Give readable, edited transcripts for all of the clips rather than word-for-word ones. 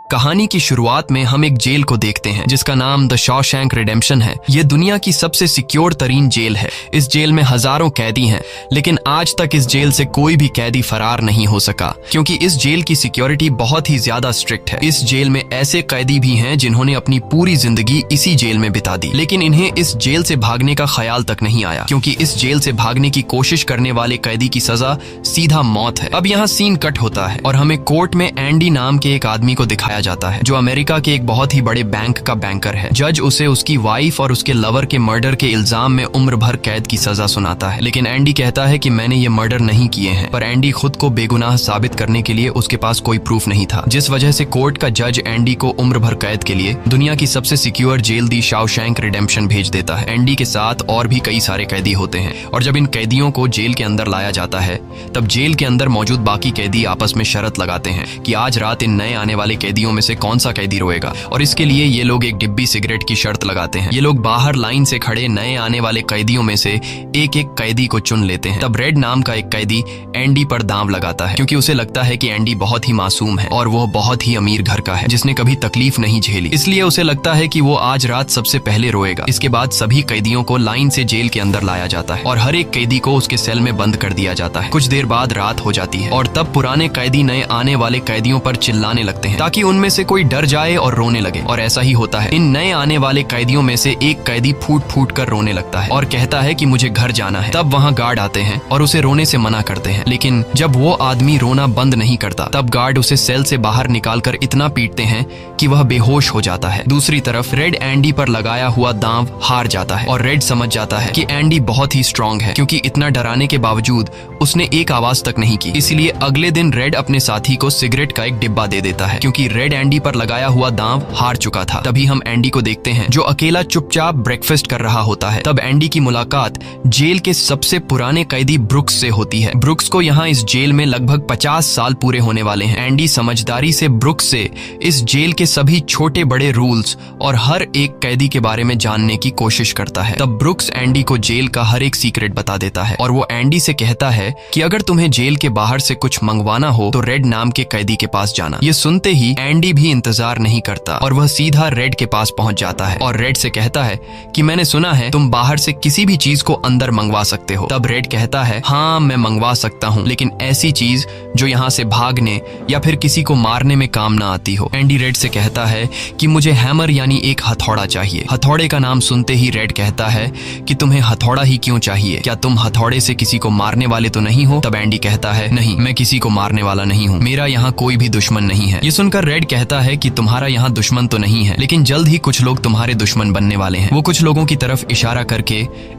कहानी की शुरुआत में हम एक जेल को देखते हैं जिसका नाम द शॉशैंक रिडेम्पशन है। ये दुनिया की सबसे सिक्योर तरीन जेल है। इस जेल में हजारों कैदी हैं, लेकिन आज तक इस जेल से कोई भी कैदी फरार नहीं हो सका क्योंकि इस जेल की सिक्योरिटी बहुत ही ज्यादा स्ट्रिक्ट है। इस जेल में ऐसे कैदी भी हैं जिन्होंने अपनी पूरी जिंदगी इसी जेल में बिता दी, लेकिन इन्हें इस जेल से भागने का ख्याल तक नहीं आया क्योंकि इस जेल से भागने की कोशिश करने वाले कैदी की सजा सीधा मौत है। अब यहाँ सीन कट होता है और हमें कोर्ट में एंडी नाम के एक आदमी को दिखाया जाता है जो अमेरिका के एक बहुत ही बड़े बैंक का बैंकर है। जज उसे उसकी वाइफ और उसके लवर के मर्डर के इल्जाम में उम्र भर कैद की सजा सुनाता है, लेकिन एंडी कहता है कि मैंने ये मर्डर नहीं किए हैं। पर एंडी खुद को बेगुनाह साबित करने के लिए उसके पास कोई प्रूफ नहीं था, जिस वजह से कोर्ट का जज एंडी को उम्र भर कैद के लिए दुनिया की सबसे सिक्योर जेल दी शॉशैंक रिडेम्पशन भेज देता है। एंडी के साथ और भी कई सारे कैदी होते हैं और जब इन कैदियों को जेल के अंदर लाया जाता है तब जेल के अंदर मौजूद बाकी कैदी आपस में शर्त लगाते हैं कि आज रात इन नए आने वाले कैदियों में से कौन सा कैदी रोएगा, और इसके लिए ये लोग एक डिब्बी सिगरेट की शर्त लगाते हैं। ये लोग बाहर लाइन से खड़े नए आने वाले कैदियों में से एक एक कैदी को चुन लेते हैं। तब रेड नाम का एक कैदी एंडी पर दांव लगाता है क्योंकि उसे लगता है कि एंडी बहुत ही मासूम है और वो बहुत ही अमीर घर का है जिसने कभी तकलीफ नहीं झेली, इसलिए उसे लगता है कि वो आज रात सबसे पहले रोएगा। इसके बाद सभी कैदियों को लाइन से जेल के अंदर लाया जाता है और हर एक कैदी को उसके सेल में बंद कर दिया जाता है। कुछ देर बाद रात हो जाती है और तब पुराने कैदी नए आने वाले कैदियों पर चिल्लाने लगते हैं ताकि उनमें से कोई डर जाए और रोने लगे, और ऐसा ही होता है। इन नए आने वाले कैदियों में से एक कैदी फूट फूट कर रोने लगता है और कहता है कि मुझे घर जाना है। तब वहाँ गार्ड आते हैं और उसे रोने से मना करते हैं, लेकिन जब वो आदमी रोना बंद नहीं करता तब गार्ड उसे सेल से बाहर निकालकर इतना पीटते हैं कि वह बेहोश हो जाता है। दूसरी तरफ रेड एंडी पर लगाया हुआ दांव हार जाता है और रेड समझ जाता है कि एंडी बहुत ही स्ट्रांग है क्योंकि इतना डराने के बावजूद उसने एक आवाज तक नहीं की। इसलिए अगले दिन रेड अपने साथी को सिगरेट का एक डिब्बा दे देता है क्योंकि रेड एंडी पर लगाया हुआ दांव हार चुका था। तभी हम एंडी को देखते हैं जो अकेला चुपचाप ब्रेकफास्ट कर रहा होता है। तब एंडी की मुलाकात जेल के सबसे पुराने कैदी ब्रुक्स से होती है। ब्रुक्स को यहाँ इस जेल में लगभग 50 साल पूरे होने वाले हैं। एंडी समझदारी से ब्रुक्स से इस जेल के सभी छोटे बड़े रूल्स और हर एक कैदी के बारे में जानने की कोशिश करता है। तब ब्रुक्स एंडी को जेल का हर एक सीक्रेट बता देता है और वो एंडी से कहता है कि अगर तुम्हें जेल के बाहर से कुछ मंगवाना हो तो रेड नाम के कैदी के पास जाना। ये सुनते ही एंडी भी इंतजार नहीं करता और वह सीधा रेड के पास पहुंच जाता है और रेड से कहता है कि मैंने सुना है तुम बाहर से किसी भी चीज को अंदर मंगवा सकते हो। तब रेड कहता है हाँ मैं मंगवा सकता हूँ, लेकिन ऐसी चीज जो यहाँ से भागने या फिर किसी को मारने में काम ना आती हो। एंडी रेड से कहता है कि मुझे हैमर यानी एक हथौड़ा चाहिए। हथौड़े का नाम सुनते ही रेड कहता है कि तुम्हें हथौड़ा ही क्यों चाहिए, क्या तुम हथौड़े से किसी को मारने वाले तो नहीं हो? तब एंडी कहता है नहीं, मैं किसी को मारने वाला नहीं हूँ, मेरा यहाँ कोई भी दुश्मन नहीं है। ये सुनकर रेड कहता है कि तुम्हारा यहाँ दुश्मन तो नहीं है, लेकिन जल्द ही कुछ लोग तुम्हारे दुश्मन बनने वाले हैं। वो कुछ लोगों की तरफ इशारा करके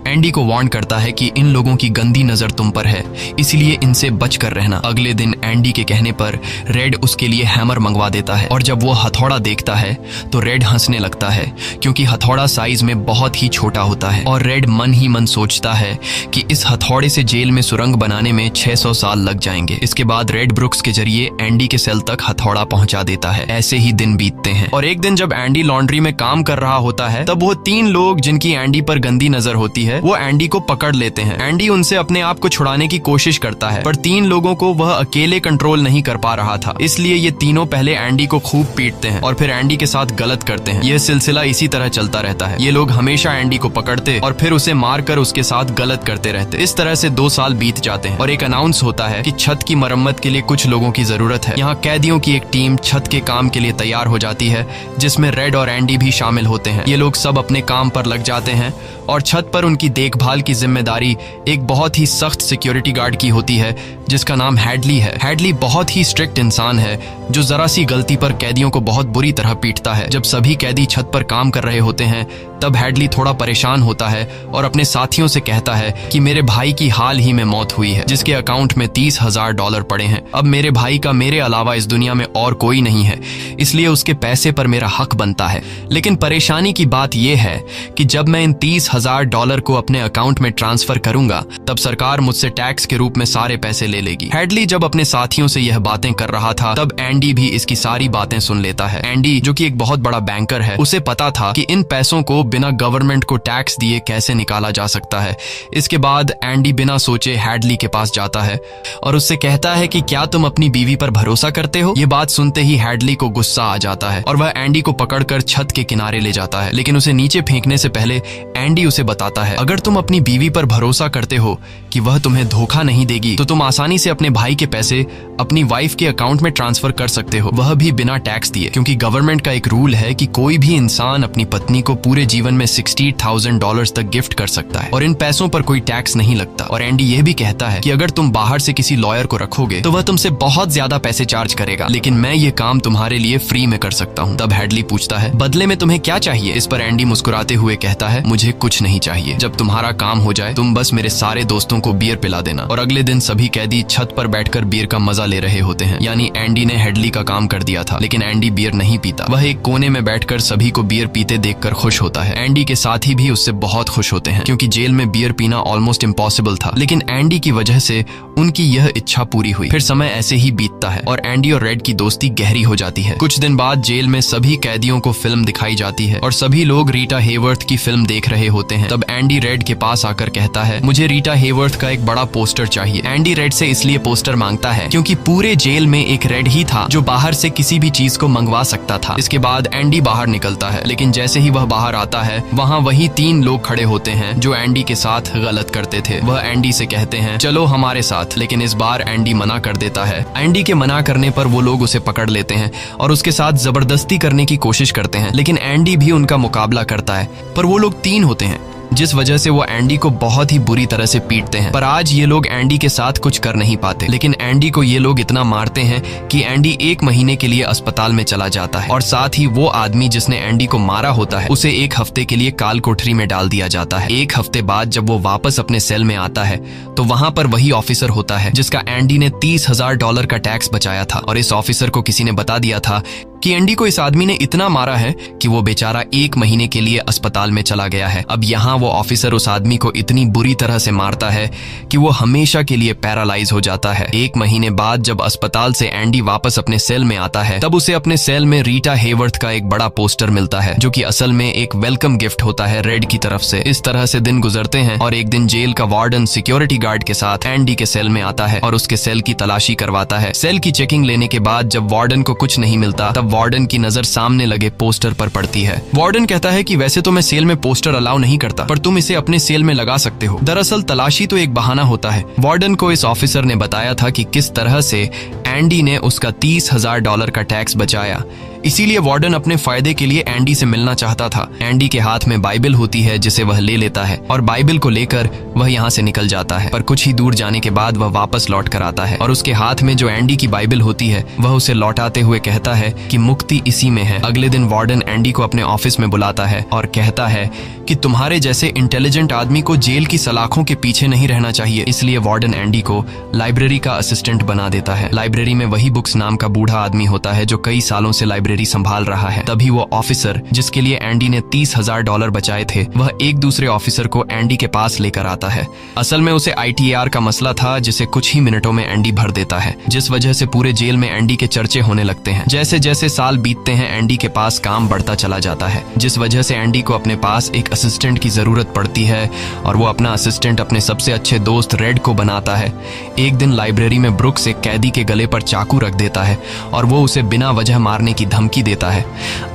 एंडी को वार्न करता है कि इन लोगों की गंदी नजर तुम पर है, इसलिए इनसे बच कर रहना। अगले दिन एंडी के कहने पर रेड उसके लिए हैमर मंगवा देता है और जब वो हथौड़ा देखता है तो रेड हंसने लगता है क्योंकि हथौड़ा साइज में बहुत ही छोटा होता है और रेड मन ही मन सोचता है कि इस हथौड़े से जेल में सुरंग बनाने में 600 साल लग जाएंगे। इसके बाद रेड ब्रुक्स के जरिए एंडी के सेल तक हथौड़ा पहुंचा देता है। ऐसे ही दिन बीतते हैं और एक दिन जब एंडी लॉन्ड्री में काम कर रहा होता है तब वो 3 लोग जिनकी एंडी पर गंदी नजर होती है वो एंडी को पकड़ लेते हैं। एंडी उनसे अपने आप को छुड़ाने की कोशिश करता है पर 3 लोगों को वह अकेले कंट्रोल नहीं कर पा रहा था, इसलिए ये तीनों पहले एंडी को खूब पीटते हैं और फिर एंडी के साथ गलत करते हैं। यह सिलसिला इसी तरह चलता रहता है। ये लोग हमेशा एंडी को पकड़ते और फिर उसे मारकर उसके साथ गलत करते रहते। इस तरह से 2 साल बीत जाते हैं और एक अनाउंस होता है कि छत की मरम्मत के लिए कुछ लोगों की जरूरत है। यहाँ कैदियों की एक टीम छत के काम के लिए तैयार हो जाती है जिसमें रेड और एंडी भी शामिल होते हैं। ये लोग सब अपने काम पर लग जाते हैं और छत पर उनकी देखभाल की जिम्मेदारी एक बहुत ही सख्त सिक्योरिटी गार्ड की होती है जिसका नाम हैडली है। हैडली बहुत ही स्ट्रिक्ट इंसान है जो जरा सी गलती पर कैदियों को बहुत बुरी तरह पीटता है। जब सभी कैदी छत पर काम कर रहे होते हैं तब हैडली थोड़ा परेशान होता है और अपने साथियों से कहता है कि मेरे भाई की हाल ही में मौत हुई है जिसके अकाउंट में $30,000 पड़े हैं। अब मेरे भाई का मेरे अलावा इस दुनिया में और कोई नहीं है, इसलिए उसके पैसे पर मेरा हक बनता है। लेकिन परेशानी की बात यह है कि जब मैं इन $30,000 को अपने अकाउंट में ट्रांसफर करूंगा तब सरकार मुझसे टैक्स के रूप में सारे पैसे ले ले लेगी। हैडली जब अपने साथियों से यह बातें कर रहा था तब एंडी भी इसकी सारी बातें सुन लेता है। एंडी जो कि एक बहुत बड़ा बैंकर है, उसे पता था कि इन पैसों को बिना गवर्नमेंट को टैक्स दिए कैसे निकाला जा सकता है। इसके बाद एंडी बिना सोचे हैडली के पास जाता है और उससे कहता है कि क्या तुम अपनी बीवी पर भरोसा करते हो? ये बात सुनते ही हैडली को गुस्सा आ जाता है और वह एंडी को पकड़कर छत के किनारे ले जाता है, लेकिन उसे नीचे फेंकने से पहले एंडी उसे बताता है, अगर तुम अपनी बीवी पर भरोसा करते हो कि वह तुम्हें धोखा नहीं देगी तो तुम आसानी से अपने भाई के पैसे अपनी वाइफ के अकाउंट में ट्रांसफर कर सकते हो, वह भी बिना टैक्स दिए, क्योंकि गवर्नमेंट का एक रूल है कि कोई भी इंसान अपनी पत्नी को पूरे जीवन में $60,000 तक गिफ्ट कर सकता है और इन पैसों पर कोई टैक्स नहीं लगता। और एंडी यह भी कहता है कि अगर तुम बाहर से किसी लॉयर को रखोगे तो वह तुमसे बहुत ज्यादा पैसे चार्ज करेगा, लेकिन मैं ये काम तुम्हारे लिए फ्री में कर सकता हूँ। तब हैडली पूछता है, बदले में तुम्हें क्या चाहिए? इस पर एंडी मुस्कुराते हुए कहता है, मुझे कुछ नहीं चाहिए, जब तुम्हारा काम हो जाए तुम बस मेरे सारे दोस्तों को बियर पिला देना। और अगले दिन सभी कैदी छत पर बैठकर बियर का मजा ले रहे होते हैं, यानी एंडी ने हैडली का काम कर दिया था, लेकिन एंडी बियर नहीं पीता। वह एक कोने में बैठकर सभी को बियर पीते देखकर खुश होता है। एंडी के साथी भी उससे बहुत खुश होते हैं, क्योंकि जेल में बियर पीना ऑलमोस्ट इम्पॉसिबल था, लेकिन एंडी की वजह से उनकी यह इच्छा पूरी हुई। फिर समय ऐसे ही बीतता है और एंडी और रेड की दोस्ती गहरी हो जाती है। कुछ दिन बाद जेल में सभी कैदियों को फिल्म दिखाई जाती है और सभी लोग रीटा हेवर्थ की फिल्म देख रहे होते हैं। तब एंडी रेड के पास आकर कहता है, मुझे रीटा हेवर्थ का एक बड़ा पोस्टर चाहिए। एंडी रेड से इसलिए पोस्टर मांगता है क्योंकि पूरे जेल में एक रेड ही था जो बाहर से किसी भी चीज को मंगवा सकता था। इसके बाद एंडी बाहर निकलता है, लेकिन जैसे ही वह बाहर आता है वहाँ वही 3 लोग खड़े होते हैं जो एंडी के साथ गलत करते थे। वह एंडी से कहते हैं, चलो हमारे साथ, लेकिन इस बार एंडी मना कर देता है। एंडी के मना करने पर वो लोग उसे पकड़ लेते हैं और उसके साथ जबरदस्ती करने की कोशिश करते हैं, लेकिन एंडी भी उनका मुकाबला करता है, पर वो लोग 3 होते हैं, जिस वजह से वो एंडी को बहुत ही बुरी तरह से पीटते हैं। पर आज ये लोग एंडी के साथ कुछ कर नहीं पाते, लेकिन एंडी को ये लोग इतना मारते हैं कि एंडी 1 महीने के लिए अस्पताल में चला जाता है और साथ ही वो आदमी जिसने एंडी को मारा होता है उसे 1 हफ्ते के लिए काल कोठरी में डाल दिया जाता है। 1 हफ्ते बाद जब वो वापस अपने सेल में आता है तो वहां पर वही ऑफिसर होता है जिसका एंडी ने $30,000 का टैक्स बचाया था, और इस ऑफिसर को किसी ने बता दिया था कि एंडी को इस आदमी ने इतना मारा है कि वो बेचारा 1 महीने के लिए अस्पताल में चला गया है। अब यहाँ वो ऑफिसर उस आदमी को इतनी बुरी तरह से मारता है कि वो हमेशा के लिए पैरालाइज हो जाता है। 1 महीने बाद जब अस्पताल से एंडी वापस अपने सेल में आता है तब उसे अपने सेल में रीटा हेवर्थ का एक बड़ा पोस्टर मिलता है, जो कि असल में एक वेलकम गिफ्ट होता है रेड की तरफ से। इस तरह से दिन गुजरते हैं और एक दिन जेल का वार्डन सिक्योरिटी गार्ड के साथ एंडी के सेल में आता है और उसके सेल की तलाशी करवाता है। सेल की चेकिंग लेने के बाद जब वार्डन को कुछ नहीं मिलता तब वार्डन की नजर सामने लगे पोस्टर पर पड़ती है। वार्डन कहता है कि वैसे तो मैं सेल में पोस्टर अलाउ नहीं करता, पर तुम इसे अपने सेल में लगा सकते हो। दरअसल तलाशी तो एक बहाना होता है। वार्डन को इस ऑफिसर ने बताया था कि किस तरह से एंडी ने उसका $30,000 का टैक्स बचाया, इसीलिए वार्डन अपने फायदे के लिए एंडी से मिलना चाहता था। एंडी के हाथ में बाइबल होती है जिसे वह ले लेता है और बाइबल को लेकर वह यहाँ से निकल जाता है, पर कुछ ही दूर जाने के बाद वह वापस लौट कर आता है और उसके हाथ में जो एंडी की बाइबल होती है वह उसे लौटाते हुए कहता है कि मुक्ति इसी में है। अगले दिन वार्डन एंडी को अपने ऑफिस में बुलाता है और कहता है कि तुम्हारे जैसे इंटेलिजेंट आदमी को जेल की सलाखों के पीछे नहीं रहना चाहिए, इसलिए वार्डन एंडी को लाइब्रेरी का असिस्टेंट बना देता है। लाइब्रेरी में वही बुक्स नाम का बूढ़ा आदमी होता है जो कई सालों से लाइब्रेरी संभाल रहा है। तभी वो ऑफिसर जिसके लिए एंडी ने $30,000 बचाए थे वह एक दूसरे ऑफिसर को एंडी के पास लेकर आता है। असल में उसे ITAR का मसला था जिसे कुछ ही मिनटों में एंडी भर देता है, जिस वजह से पूरे जेल में एंडी के चर्चे होने लगते हैं। जैसे जैसे साल बीतते हैं एंडी के पास काम बढ़ता चला जाता है, जिस वजह से एंडी को अपने पास एक असिस्टेंट की जरूरत पड़ती है और वो अपना असिस्टेंट अपने सबसे अच्छे दोस्त रेड को बनाता है। एक दिन लाइब्रेरी में ब्रुक्स एक कैदी के गले पर चाकू रख देता है और वो उसे बिना वजह मारने की धमकी देता है।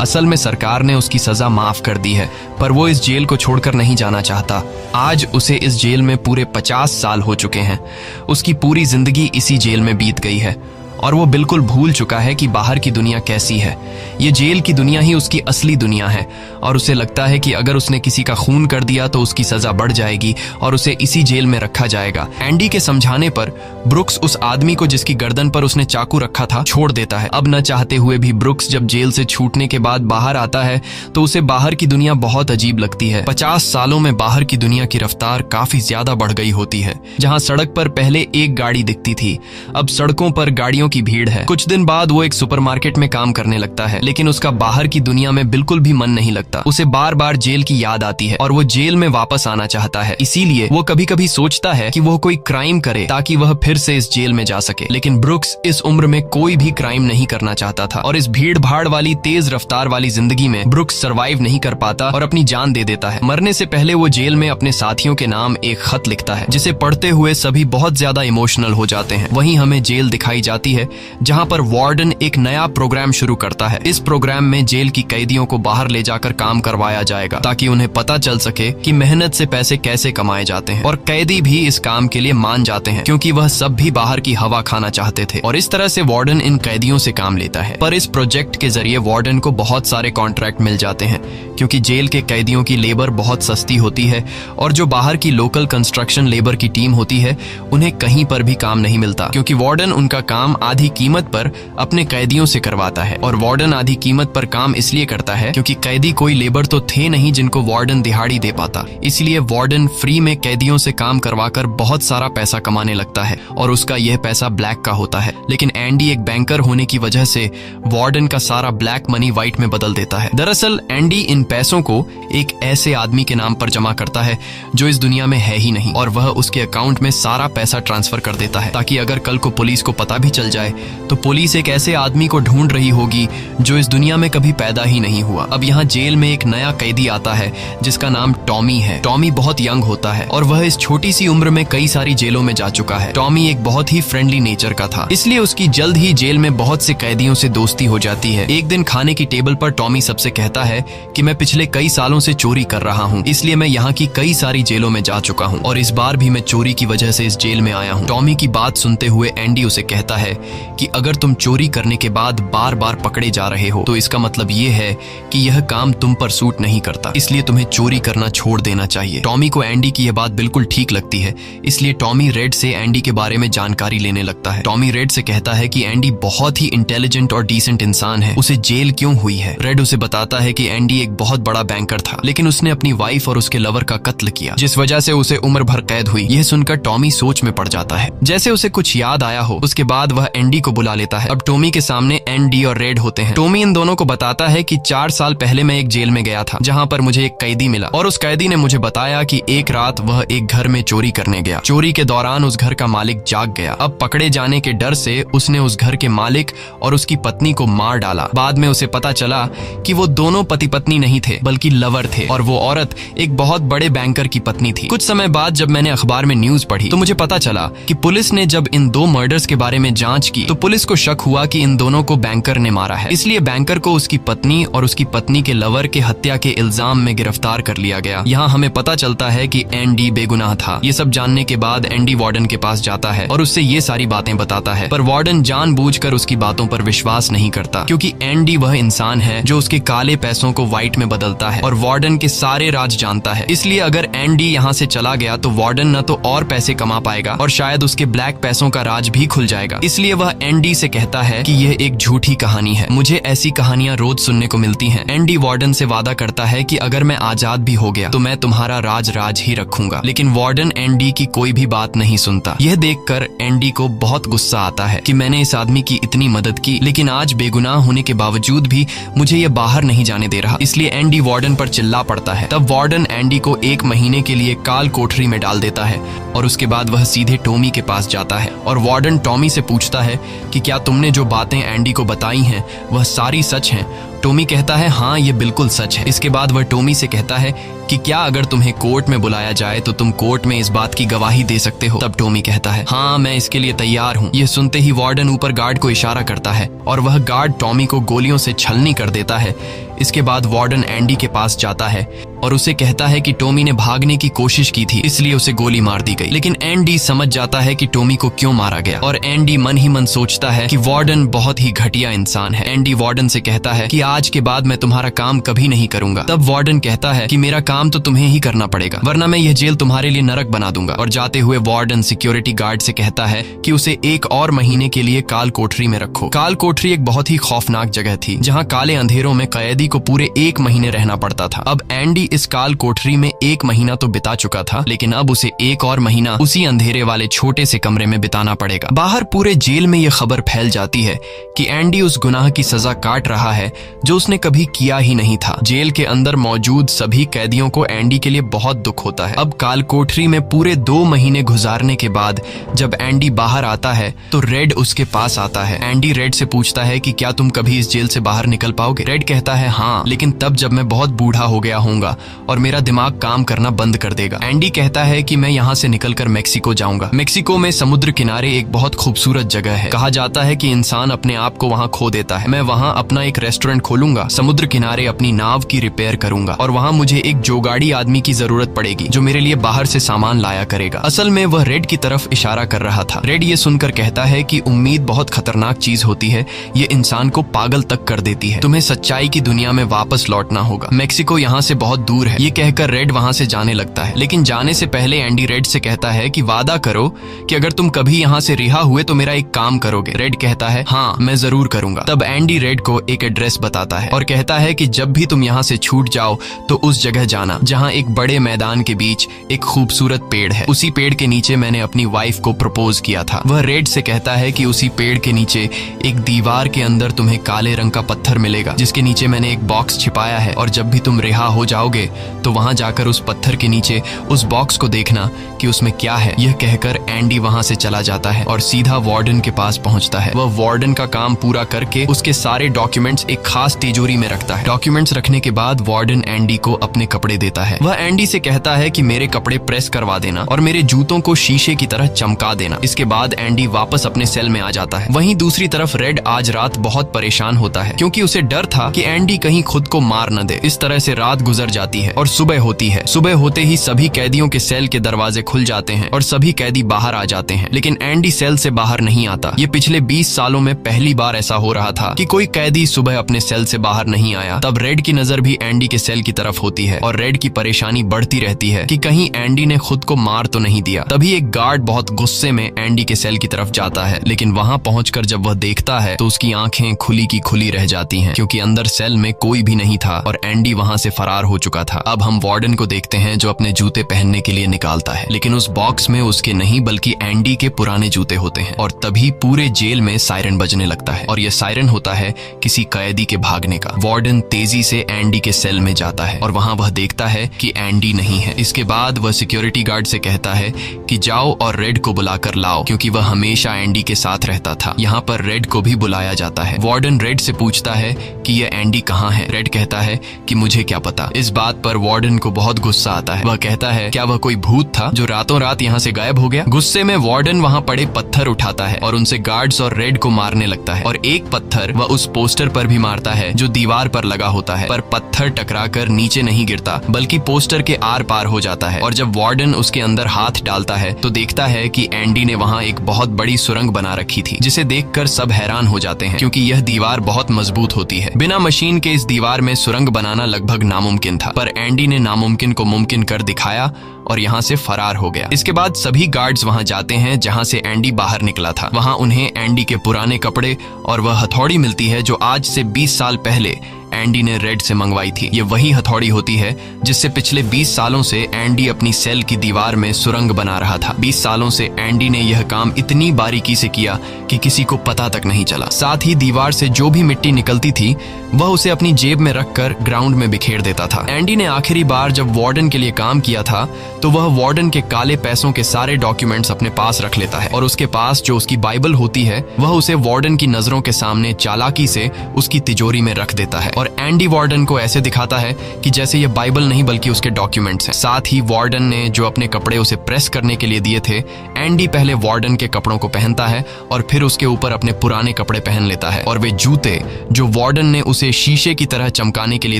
असल में सरकार ने उसकी सजा माफ कर दी है, पर वो इस जेल को छोड़कर नहीं जाना चाहता। आज उसे इस जेल में पूरे 50 साल हो चुके हैं। उसकी पूरी जिंदगी इसी जेल में बीत गई है और वो बिल्कुल भूल चुका है कि बाहर की दुनिया कैसी है। ये जेल की दुनिया ही उसकी असली दुनिया है और उसे लगता है कि अगर उसने किसी का खून कर दिया तो उसकी सजा बढ़ जाएगी और उसे इसी जेल में रखा जाएगा। एंडी के समझाने पर ब्रुक्स उस आदमी को जिसकी गर्दन पर उसने चाकू रखा था छोड़ देता है। अब न चाहते हुए भी ब्रुक्स जब जेल से छूटने के बाद बाहर आता है तो उसे बाहर की दुनिया बहुत अजीब लगती है। 50 सालों में बाहर की दुनिया की रफ्तार काफी ज्यादा बढ़ गई होती है। जहाँ सड़क पर पहले एक गाड़ी दिखती थी, अब सड़कों पर गाड़ियों कैदियों की भीड़ है। कुछ दिन बाद वो एक सुपरमार्केट में काम करने लगता है, लेकिन उसका बाहर की दुनिया में बिल्कुल भी मन नहीं लगता। उसे बार बार जेल की याद आती है और वो जेल में वापस आना चाहता है। इसीलिए वो कभी कभी सोचता है कि वो कोई क्राइम करे ताकि वह फिर से इस जेल में जा सके। लेकिन ब्रुक्स इस उम्र में कोई भी क्राइम नहीं करना चाहता था और इस भीड़ भाड़ वाली तेज रफ्तार वाली जिंदगी में ब्रुक्स सरवाइव नहीं कर पाता और अपनी जान दे देता है। मरने से पहले वो जेल में अपने साथियों के नाम एक खत लिखता है, जिसे पढ़ते हुए सभी बहुत ज्यादा इमोशनल हो जाते हैं। वहीं हमें जेल दिखाई जाती है जहां पर वार्डन एक नया प्रोग्राम शुरू करता है। इस प्रोग्राम में जेल की कैदियों को बाहर ले जाकर काम करवाया जाएगा ताकि उन्हें पता चल सके कि मेहनत से पैसे कैसे कमाए जाते हैं। और कैदी भी इस काम के लिए मान जाते हैं क्योंकि वह सब भी बाहर की हवा खाना चाहते थे। और इस तरह से वार्डन इन कैदियों से काम लेता है। पर इस प्रोजेक्ट के जरिए वार्डन को बहुत सारे कॉन्ट्रैक्ट मिल जाते हैं क्योंकि जेल के कैदियों की लेबर बहुत सस्ती होती है और जो बाहर की लोकल कंस्ट्रक्शन लेबर की टीम होती है उन्हें कहीं पर भी काम नहीं मिलता, क्योंकि वार्डन उनका काम आधी कीमत पर अपने कैदियों से करवाता है। और वार्डन आधी कीमत पर काम इसलिए करता है क्योंकि कैदी कोई लेबर तो थे नहीं जिनको वार्डन दिहाड़ी दे पाता। इसलिए वार्डन फ्री में कैदियों से काम करवाकर बहुत सारा पैसा कमाने लगता है और उसका यह पैसा ब्लैक का होता है। लेकिन एंडी एक बैंकर होने की वजह से वार्डन का सारा ब्लैक मनी व्हाइट में बदल देता है। दरअसल एंडी इन पैसों को एक ऐसे आदमी के नाम पर जमा करता है जो इस दुनिया में है ही नहीं, और वह उसके अकाउंट में सारा पैसा ट्रांसफर कर देता है ताकि अगर कल को पुलिस को पता भी चल जाए तो पुलिस एक ऐसे आदमी को ढूंढ रही होगी जो इस दुनिया में कभी पैदा ही नहीं हुआ। अब यहाँ जेल में एक नया कैदी आता है जिसका नाम टॉमी है। टॉमी बहुत यंग होता है और वह इस छोटी सी उम्र में कई सारी जेलों में जा चुका है। टॉमी एक बहुत ही फ्रेंडली नेचर का था, इसलिए उसकी जल्द ही जेल में बहुत से कैदियों से दोस्ती हो जाती है। एक दिन खाने की टेबल पर टॉमी सबसे कहता है कि मैं पिछले कई सालों से चोरी कर रहा हूँ, इसलिए मैं यहाँ की कई सारी जेलों में जा चुका हूँ और इस बार भी मैं चोरी की वजह से इस जेल में आया हूँ। टॉमी की बात सुनते हुए एंडी उसे कहता है कि अगर तुम चोरी करने के बाद बार बार पकड़े जा रहे हो तो इसका मतलब ये है कि यह काम तुम पर सूट नहीं करता, इसलिए तुम्हें चोरी करना छोड़ देना चाहिए। टॉमी को एंडी की यह बात बिल्कुल ठीक लगती है, इसलिए टॉमी रेड से एंडी के बारे में जानकारी लेने लगता है। टॉमी रेड से कहता है कि एंडी बहुत ही इंटेलिजेंट और डिसेंट इंसान है, उसे जेल क्यों हुई है। रेड उसे बताता है कि एंडी एक बहुत बड़ा बैंकर था, लेकिन उसने अपनी वाइफ और उसके लवर का कत्ल किया, जिस वजह से उसे उम्र भर कैद हुई। यह सुनकर टॉमी सोच में पड़ जाता है, जैसे उसे कुछ याद आया हो। उसके बाद वह एंडी को बुला लेता है। अब टॉमी के सामने एंडी और रेड होते हैं। टॉमी इन दोनों को बताता है कि 4 साल पहले मैं एक जेल में गया था जहाँ पर मुझे एक कैदी मिला और उस कैदी ने मुझे बताया कि एक रात वह एक घर में चोरी करने गया। चोरी के दौरान उस घर का मालिक जाग गया। अब पकड़े जाने के डर से उसने उस घर के मालिक और उसकी पत्नी को मार डाला। बाद में उसे पता चला कि वो दोनों पति पत्नी नहीं थे बल्कि लवर थे और वो औरत एक बहुत बड़े बैंकर की पत्नी थी। कुछ समय बाद जब मैंने अखबार में न्यूज पढ़ी तो मुझे पता चला कि पुलिस ने जब इन 2 मर्डर्स के बारे में जांच की तो पुलिस को शक हुआ कि इन दोनों को बैंकर ने मारा है। इसलिए बैंकर को उसकी पत्नी और उसकी पत्नी के लवर के हत्या के इल्जाम में गिरफ्तार कर लिया गया। यहाँ हमें पता चलता है कि एंडी बेगुनाह था। ये सब जानने के बाद एंडी वार्डन के पास जाता है और उससे ये सारी बातें बताता है, पर वार्डन जानबूझकर उसकी बातों पर विश्वास नहीं करता क्योंकि एंडी वह इंसान है जो उसके काले पैसों को व्हाइट में बदलता है और वार्डन के सारे राज जानता है। इसलिए अगर एंडी यहाँ से चला गया तो वार्डन न तो और पैसे कमा पाएगा और शायद उसके ब्लैक पैसों का राज भी खुल जाएगा। इसलिए वह एंडी से कहता है कि यह एक झूठी कहानी है, मुझे ऐसी कहानियां रोज सुनने को मिलती हैं। एंडी वार्डन से वादा करता है कि अगर मैं आजाद भी हो गया तो मैं तुम्हारा राज ही रखूंगा, लेकिन वार्डन एंडी की कोई भी बात नहीं सुनता। यह देखकर एंडी को बहुत गुस्सा आता है कि मैंने इस आदमी की इतनी मदद की लेकिन आज बेगुनाह होने के बावजूद भी मुझे यह बाहर नहीं जाने दे रहा। इसलिए एंडी वार्डन पर चिल्ला पड़ता है। तब वार्डन एंडी को 1 महीने के लिए काल कोठरी में डाल देता है और उसके बाद वह सीधे टॉमी के पास जाता है और वार्डन टॉमी से पूछता है कि क्या तुमने जो बातें एंडी को बताई हैं वह सारी सच हैं। टॉमी कहता है हाँ ये बिल्कुल सच है। इसके बाद वह टॉमी से कहता है कि क्या अगर तुम्हें कोर्ट में बुलाया जाए तो तुम कोर्ट में इस बात की गवाही दे सकते हो। तब टॉमी कहता है हाँ मैं इसके लिए तैयार हूँ। ये सुनते ही वार्डन ऊपर गार्ड को इशारा करता है और वह गार्ड टॉमी को गोलियों से छलनी कर देता है। इसके बाद वार्डन एंडी के पास जाता है और उसे कहता है कि टॉमी ने भागने की कोशिश की थी इसलिए उसे गोली मार दी गई। लेकिन एंडी समझ जाता है कि टॉमी को क्यों मारा गया और एंडी मन ही मन सोचता है कि वार्डन बहुत ही घटिया इंसान है। एंडी वार्डन से कहता है कि आज के बाद मैं तुम्हारा काम कभी नहीं करूंगा। तब वार्डन कहता है कि मेरा काम तो तुम्हें ही करना पड़ेगा वरना मैं यह जेल तुम्हारे लिए नरक बना दूंगा। और जाते हुए वार्डन सिक्योरिटी गार्ड से कहता है कि उसे 1 और महीने के लिए काल कोठरी में रखो। काल कोठरी एक बहुत ही खौफनाक जगह थी जहाँ काले अंधेरों में कैदी को पूरे 1 महीने रहना पड़ता था। अब एंडी इस काल कोठरी में 1 महीना तो बिता चुका था, लेकिन अब उसे एक और महीना उसी अंधेरे वाले छोटे से कमरे में बिताना पड़ेगा। बाहर पूरे जेल में यह खबर फैल जाती है कि एंडी उस गुनाह की सजा काट रहा है जो उसने कभी किया ही नहीं था। जेल के अंदर मौजूद सभी कैदियों को एंडी के लिए बहुत दुख होता है। अब काल कोठरी में पूरे 2 महीने गुजारने के बाद जब एंडी बाहर आता है तो रेड उसके पास आता है। एंडी रेड से पूछता है कि क्या तुम कभी इस जेल से बाहर निकल पाओगे? रेड कहता है हाँ, लेकिन तब जब मैं बहुत बूढ़ा हो गया होऊंगा और मेरा दिमाग काम करना बंद कर देगा। एंडी कहता है कि मैं यहाँ से निकलकर मेक्सिको जाऊंगा। मेक्सिको में समुद्र किनारे एक बहुत खूबसूरत जगह है। कहा जाता है कि इंसान अपने आप को वहाँ खो देता है। मैं वहाँ अपना एक रेस्टोरेंट खोलूंगा, समुद्र किनारे अपनी नाव की रिपेयर करूंगा और वहाँ मुझे एक जोगाड़ी आदमी की जरूरत पड़ेगी जो मेरे लिए बाहर से सामान लाया करेगा। असल में वह रेड की तरफ इशारा कर रहा था। रेड ये सुनकर कहता है कि उम्मीद बहुत खतरनाक चीज होती है, ये इंसान को पागल तक कर देती है। तुम्हें सच्चाई की दुनिया में वापस लौटना होगा। मेक्सिको यहाँ से बहुत दूर है। ये कहकर रेड वहाँ से जाने लगता है, लेकिन जाने से पहले एंडी रेड से कहता है कि वादा करो कि अगर तुम कभी यहाँ से रिहा हुए तो मेरा एक काम करोगे। रेड कहता है हाँ, मैं जरूर करूंगा। तब एंडी रेड को एक एड्रेस बताता है और कहता है कि जब भी तुम यहाँ से छूट जाओ तो उस जगह जाना जहाँ एक बड़े मैदान के बीच एक खूबसूरत पेड़ है। उसी पेड़ के नीचे मैंने अपनी वाइफ को प्रपोज किया था। वह रेड से कहता है कि उसी पेड़ के नीचे एक दीवार के अंदर तुम्हें काले रंग का पत्थर मिलेगा जिसके नीचे मैंने एक बॉक्स छिपाया है और जब भी तुम रिहा हो जाओगे तो वहां जाकर उस पत्थर के नीचे उस बॉक्स को देखना कि उसमें क्या है। यह कहकर एंडी वहां से चला जाता है और सीधा वार्डन के पास पहुंचता है। वह वार्डन का काम पूरा करके उसके सारे डॉक्यूमेंट्स एक खास तिजोरी में रखता है। डॉक्यूमेंट्स रखने के बाद वार्डन एंडी को अपने कपड़े देता है। वह एंडी से कहता है कि मेरे कपड़े प्रेस करवा देना और मेरे जूतों को शीशे की तरह चमका देना। इसके बाद एंडी वापस अपने सेल में आ जाता है। वहीं दूसरी तरफ रेड आज रात बहुत परेशान होता है क्योंकि उसे डर था कि एंडी कहीं खुद को मार न दे। इस तरह से रात गुजर जाती है और सुबह होती है। सुबह होते ही सभी कैदियों के सेल के दरवाजे खुल जाते हैं और सभी कैदी बाहर आ जाते हैं, लेकिन एंडी सेल से बाहर नहीं आता। ये पिछले 20 सालों में पहली बार ऐसा हो रहा था कि कोई कैदी सुबह अपने सेल से बाहर नहीं आया। तब रेड की नजर भी एंडी के सेल की तरफ होती है और रेड की परेशानी बढ़ती रहती है कि कहीं एंडी ने खुद को मार तो नहीं दिया। तभी एक गार्ड बहुत गुस्से में एंडी के सेल की तरफ जाता है, लेकिन वहां पहुंचकर जब वह देखता है तो उसकी आंखें खुली की खुली रह जाती हैं क्योंकि अंदर सेल में कोई भी नहीं था और एंडी वहां से फरार हो चुका था। अब हम वार्डन को देखते हैं जो अपने जूते पहनने के लिए निकालता है, लेकिन उस बॉक्स में उसके नहीं बल्कि एंडी के पुराने जूते होते हैं और तभी पूरे जेल में सायरन बजने लगता है और यह सायरन होता है किसी कैदी के भागने का। वार्डन तेजी से एंडी के सेल में जाता है और वहां वह देखता है कि एंडी नहीं है। इसके बाद वह सिक्योरिटी गार्ड से कहता है कि जाओ और रेड को बुलाकर लाओ क्योंकि वह हमेशा एंडी के साथ रहता था। यहाँ पर रेड को भी बुलाया जाता है। वार्डन रेड से पूछता है कि यह एंडी कहाँ है। रेड कहता है कि मुझे क्या पता। इस बात पर वार्डन को बहुत गुस्सा आता है। वह कहता है क्या वह कोई भूत था जो रातों रात यहाँ से गायब हो गया। गुस्से में वार्डन वहाँ पड़े पत्थर उठाता है और उनसे गार्ड्स और रेड को मारने लगता है और एक पत्थर वह उस पोस्टर पर भी मारता है जो दीवार पर लगा होता है, पर पत्थर टकराकर नीचे नहीं गिरता बल्कि पोस्टर के आर पार हो जाता है। और जब वार्डन उसके अंदर हाथ डालता है तो देखता है कि एंडी ने वहाँ एक बहुत बड़ी सुरंग बना रखी थी जिसे देखकर सब हैरान हो जाते हैं क्योंकि यह दीवार बहुत मजबूत होती है। बिना मशीन के इस दीवार में सुरंग बनाना लगभग नामुमकिन था, पर एंडी ने नामुमकिन को मुमकिन कर दिखाया और यहाँ से फरार हो गया। इसके बाद सभी गार्ड्स वहाँ जाते हैं जहाँ से एंडी बाहर निकला था। वहाँ उन्हें एंडी के पुराने कपड़े और वह हथौड़ी मिलती है जो आज से 20 साल पहले एंडी ने रेड से मंगवाई थी। ये वही हथौड़ी होती है जिससे पिछले 20 सालों से एंडी अपनी सेल की दीवार में सुरंग बना रहा था। 20 सालों से एंडी ने यह काम इतनी बारीकी से किया कि किसी को पता तक नहीं चला। साथ ही दीवार से जो भी मिट्टी निकलती थी वह उसे अपनी जेब में रखकर ग्राउंड में बिखेर देता था। एंडी ने आखिरी बार जब वार्डन के लिए काम किया था तो वह वार्डन के काले पैसों के सारे डॉक्यूमेंट्स अपने पास रख लेता है और उसके पास जो उसकी बाइबल होती है वह उसे वार्डन की नजरों के सामने चालाकी से उसकी तिजोरी में रख देता है और एंडी वार्डन को ऐसे दिखाता है कि जैसे ये बाइबल नहीं बल्कि उसके डॉक्यूमेंट्स हैं। साथ ही वार्डन ने जो अपने कपड़े उसे प्रेस करने के लिए दिए थे, एंडी पहले वार्डन के कपड़ों को पहनता है और फिर उसके ऊपर अपने पुराने कपड़े पहन लेता है और वे जूते जो वार्डन ने उसे शीशे की तरह चमकाने के लिए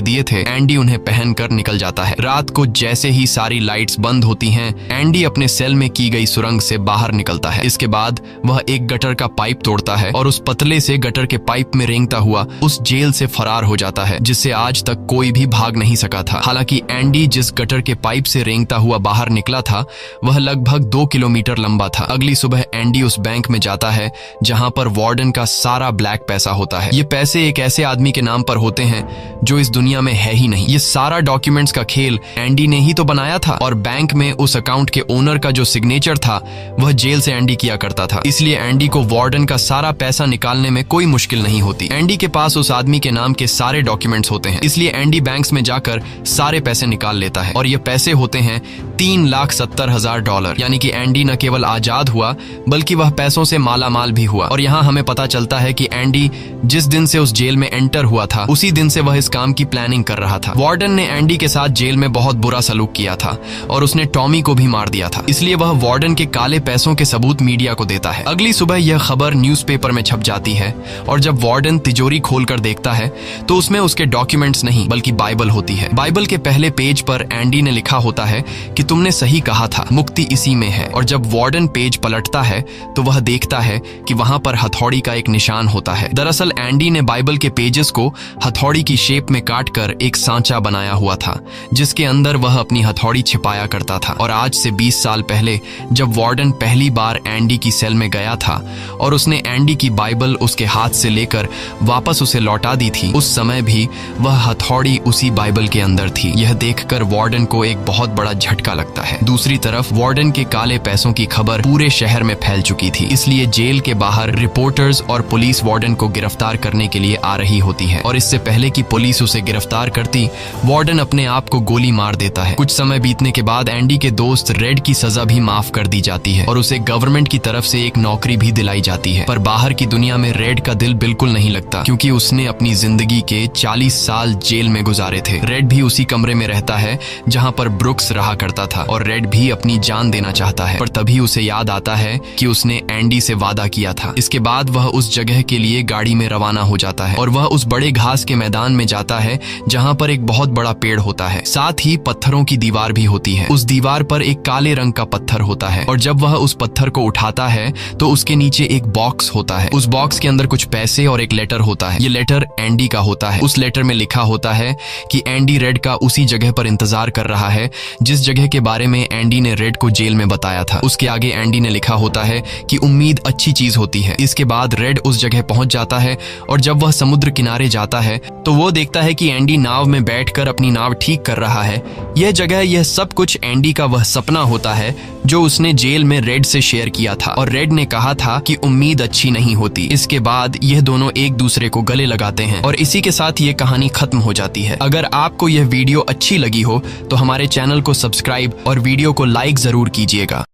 दिए थे, एंडी उन्हें पहनकर निकल जाता है। रात को जैसे ही सारी लाइट्स बंद होती हैं, एंडी अपने सेल में की गई सुरंग से बाहर निकलता है। इसके बाद वह एक गटर का पाइप तोड़ता है और उस पतले से गटर के पाइप में रेंगता हुआ उस जेल से फरार हो जाता है, जिससे आज तक कोई भी भाग नहीं सका था। हालांकि एंडी जिस गटर के पाइप से रेंगता हुआ बाहर निकला था वह लगभग 2 किलोमीटर लंबा था। अगली सुबह एंडी उस बैंक में जाता है जहां पर वार्डन का सारा ब्लैक पैसा होता है। ये पैसे एक ऐसे आदमी के नाम पर होते हैं जो इस दुनिया में है ही नहीं। ये सारा डॉक्यूमेंट्स का खेल एंडी ने ही तो बनाया था और बैंक में उस अकाउंट के ओनर का जो सिग्नेचर था वह जेल से एंडी किया करता था। इसलिए एंडी को वार्डन का सारा पैसा निकालने में कोई मुश्किल नहीं होती। एंडी के पास उस आदमी के नाम के सारे डॉक्यूमेंट्स होते हैं, इसलिए एंडी बैंक्स में जाकर सारे पैसे निकाल लेता है और ये पैसे होते हैं $3,70,000। यानी कि एंडी न केवल आजाद हुआ बल्कि वह पैसों से माला माल भी हुआ। और यहाँ हमें पता चलता है कि एंडी जिस दिन से उस जेल में एंटर हुआ था उसी दिन से वह इस काम की प्लानिंग कर रहा था। वार्डन ने एंडी के साथ जेल में बहुत बुरा सलूक किया था और उसने टॉमी को भी मार दिया था, इसलिए वह वार्डन के काले पैसों के सबूत मीडिया को देता है। अगली सुबह यह खबर न्यूज़पेपर में छप जाती है और जब वार्डन तिजोरी खोलकर देखता है तो उसमें उसके डॉक्यूमेंट्स नहीं बल्कि बाइबल होती है। बाइबल के पहले पेज पर एंडी ने लिखा होता है कि तुमने सही कहा था, मुक्ति इसी में है। और जब वार्डन पेज पलटता है तो वह देखता है कि वहां पर हथौड़ी का एक निशान होता है। दरअसल एंडी ने बाइबल के पेजेस को हथौड़ी की शेप में काटकर एक सांचा बनाया हुआ था जिसके अंदर वह अपनी हथौड़ी छिपाया करता था। और आज से 20 साल पहले जब वार्डन पहली बार एंडी की सेल में गया था और उसने एंडी की बाइबल उसके हाथ से लेकर वापस उसे लौटा दी थी, उस समय भी वह हथौड़ी उसी बाइबल के अंदर थी। यह देखकर वार्डन को एक बहुत बड़ा झटका लगता है। दूसरी तरफ वार्डन के काले पैसों की खबर पूरे शहर में फैल चुकी थी, इसलिए जेल के बाहर रिपोर्टर्स और पुलिस वार्डन को गिरफ्तार करने के लिए आ रही होती है। और इससे पहले कि पुलिस उसे गिरफ्तार करती, वार्डन अपने आप को गोली मार देता है। कुछ समय बीतने के बाद एंडी के दोस्त रेड की सजा भी माफ कर दी जाती है और उसे गवर्नमेंट की तरफ से एक नौकरी भी दिलाई जाती है। पर बाहर की दुनिया में रेड का दिल बिल्कुल नहीं लगता क्योंकि उसने अपनी जिंदगी के 40 साल जेल में गुजारे थे। रेड भी उसी कमरे में रहता है जहां पर ब्रुक्स रहा करता था और रेड भी अपनी जान देना चाहता है, पर तभी उसे याद आता है कि उसने एंडी से वादा किया था। इसके बाद वह उस जगह के लिए गाड़ी में रवाना हो जाता है और वह उस बड़े घास के मैदान में जाता है जहां पर एक बहुत बड़ा पेड़ होता है, साथ ही पत्थरों की दीवार भी होती है। उस दीवार पर एक काले रंग का पत्थर होता है और जब वह उस पत्थर को उठाता है तो उसके नीचे एक बॉक्स होता है। उस बॉक्स के अंदर कुछ पैसे और एक लेटर होता है। ये लेटर एंडी का होता है। उस लेटर में लिखा होता है कि एंडी रेड का उसी जगह पर इंतजार कर रहा है जिस जगह के बारे में एंडी ने रेड को जेल में बताया था। उसके आगे एंडी ने लिखा होता है कि उम्मीद अच्छी चीज होती है। इसके बाद रेड उस जगह पहुंच जाता है और जब वह समुद्र किनारे जाता है तो वो देखता है कि एंडी नाव में बैठकर अपनी नाव ठीक कर रहा है। यह जगह, यह सब कुछ एंडी का वह सपना होता है जो उसने जेल में रेड से शेयर किया था और रेड ने कहा था कि उम्मीद अच्छी नहीं होती। इसके बाद यह दोनों एक दूसरे को गले लगाते हैं और इसी के साथ ये कहानी खत्म हो जाती है। अगर आपको यह वीडियो अच्छी लगी हो तो हमारे चैनल को सब्सक्राइब और वीडियो को लाइक जरूर कीजिएगा।